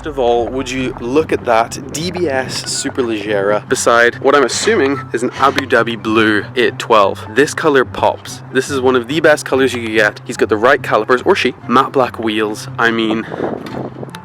of all, would you look at that DBS Superleggera beside what I'm assuming is an Abu Dhabi Blue 812. This color pops. This is one of the best colors you could get. He's got the right calipers, or she, matte black wheels. I mean,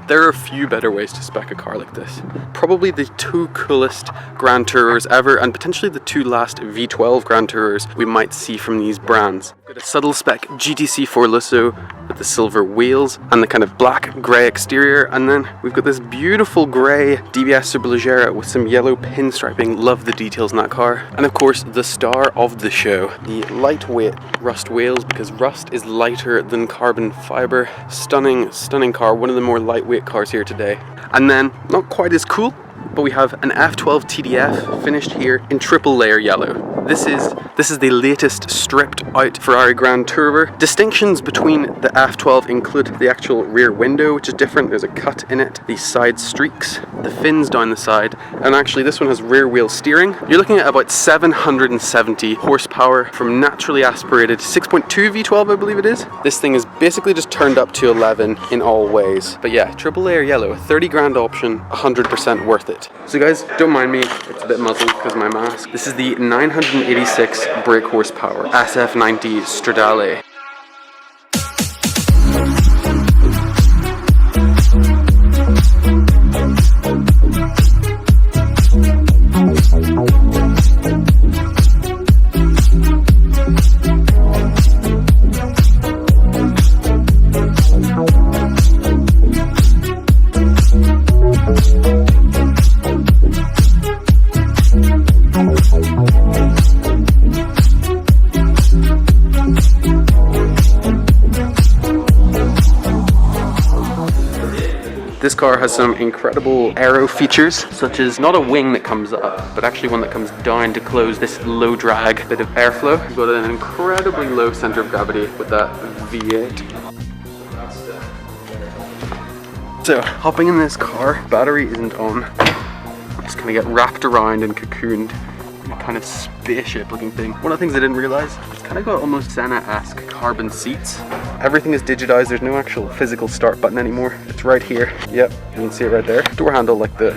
there are a few better ways to spec a car like this. Probably the two coolest Grand Tourers ever, and potentially the two last V12 Grand Tourers we might see from these brands. Got a subtle spec GTC 4 Lusso with the silver wheels and the kind of black grey exterior, and then we've got this beautiful grey DBS Superleggera with some yellow pinstriping. Love the details in that car. And of course, the star of the show, the lightweight rust wheels, because rust is lighter than carbon fiber. Stunning, stunning car, one of the more lightweight cars here today. And then, not quite as cool, but we have an F12 TDF finished here in triple layer yellow. This is the latest stripped out Ferrari Grand Tourer. Distinctions between the F12 include the actual rear window, which is different. There's a cut in it, the side streaks, the fins down the side, and actually this one has rear wheel steering. You're looking at about 770 horsepower from naturally aspirated 6.2 V12, I believe it is. This thing is basically just turned up to 11 in all ways. But yeah, triple layer yellow, 30 grand option, 100% worth it. So guys, don't mind me, it's a bit muzzled because of my mask. This is the 986 brake horsepower SF90 Stradale. This car has some incredible aero features, such as not a wing that comes up, but actually one that comes down to close this low drag bit of airflow. You've got an incredibly low center of gravity with that V8. So, hopping in this car, battery isn't on. Just kind of get wrapped around and cocooned in a kind of spaceship looking thing. One of the things I didn't realize, it's kind of got almost Senna-esque carbon seats. Everything is digitized, there's no actual physical start button anymore. It's right here. Yep, you can see it right there. Door handle, like the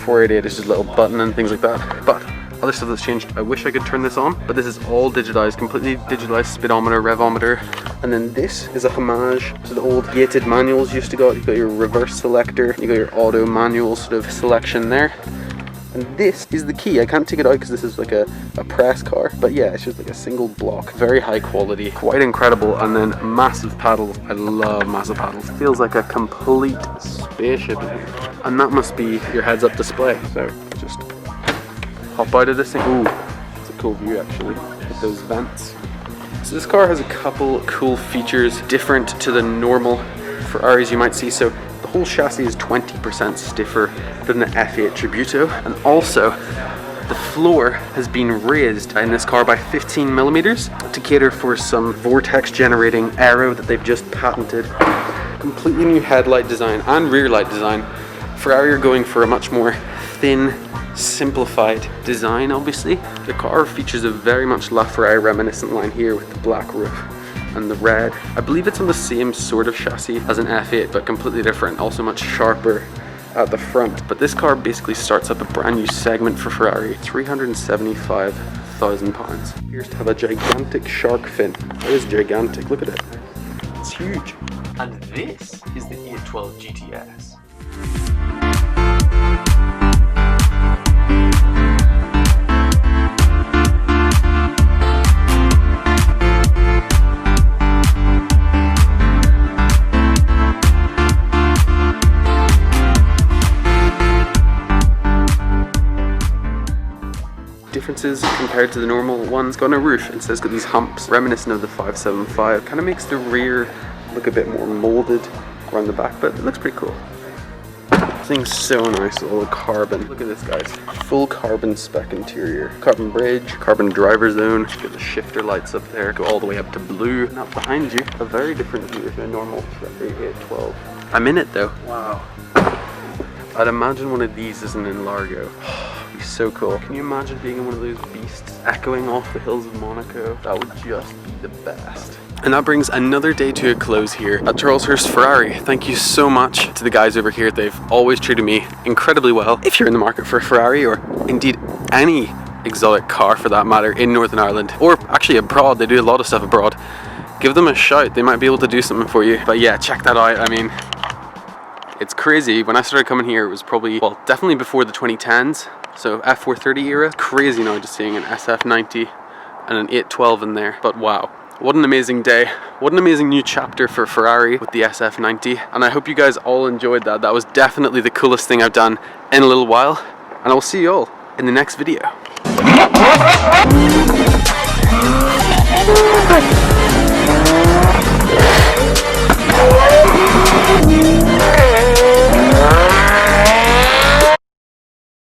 488, is just a little button and things like that. But other stuff that's changed, I wish I could turn this on, but this is all digitized, completely digitized speedometer, revometer. And then this is a homage to the old gated manuals you used to got. You've got your reverse selector, you got your auto manual sort of selection there. And this is the key. I can't take it out because this is like a press car, but yeah, it's just like a single block, very high quality, quite incredible. And then massive paddles. I love massive paddles. Feels like a complete spaceship, and that must be your heads-up display. So just hop out of this thing. Ooh, it's a cool view actually with those vents. So this car has a couple cool features different to the normal Ferraris you might see. So the whole chassis is 20% stiffer than the F8 Tributo, and also the floor has been raised in this car by 15 millimeters to cater for some vortex generating aero that they've just patented. Completely new headlight design and rear light design. Ferrari are going for a much more thin, simplified design. Obviously the car features a very much LaFerrari reminiscent line here with the black roof and the red. I believe it's on the same sort of chassis as an F8, but completely different, also much sharper at the front. But this car basically starts up a brand new segment for Ferrari, £375,000. Appears to have a gigantic shark fin. It is gigantic, look at it. It's huge. And this is the 812 GTS. Differences compared to the normal one. It's got no roof, instead it's got these humps reminiscent of the 575. Kind of makes the rear look a bit more molded around the back, but it looks pretty cool. This thing's so nice, a little carbon. Look at this, guys. Full carbon spec interior. Carbon bridge, carbon driver zone. Got the shifter lights up there. Go all the way up to blue. And up behind you, a very different view of a normal Ferrari 812. I'm in it though. Wow. I'd imagine one of these isn't in Largo. It'd be so cool. Can you imagine being in one of those beasts echoing off the hills of Monaco? That would just be the best. And that brings another day to a close here at Charles Hurst Ferrari. Thank you so much to the guys over here. They've always treated me incredibly well. If you're in the market for a Ferrari, or indeed any exotic car for that matter in Northern Ireland, or actually abroad, they do a lot of stuff abroad, give them a shout. They might be able to do something for you. But yeah, check that out. I mean, it's crazy. When I started coming here, it was probably, well, definitely before the 2010s. So F430 era. Crazy now just seeing an SF90 and an 812 in there. But wow, what an amazing day. What an amazing new chapter for Ferrari with the SF90. And I hope you guys all enjoyed that. That was definitely the coolest thing I've done in a little while. And I will see you all in the next video.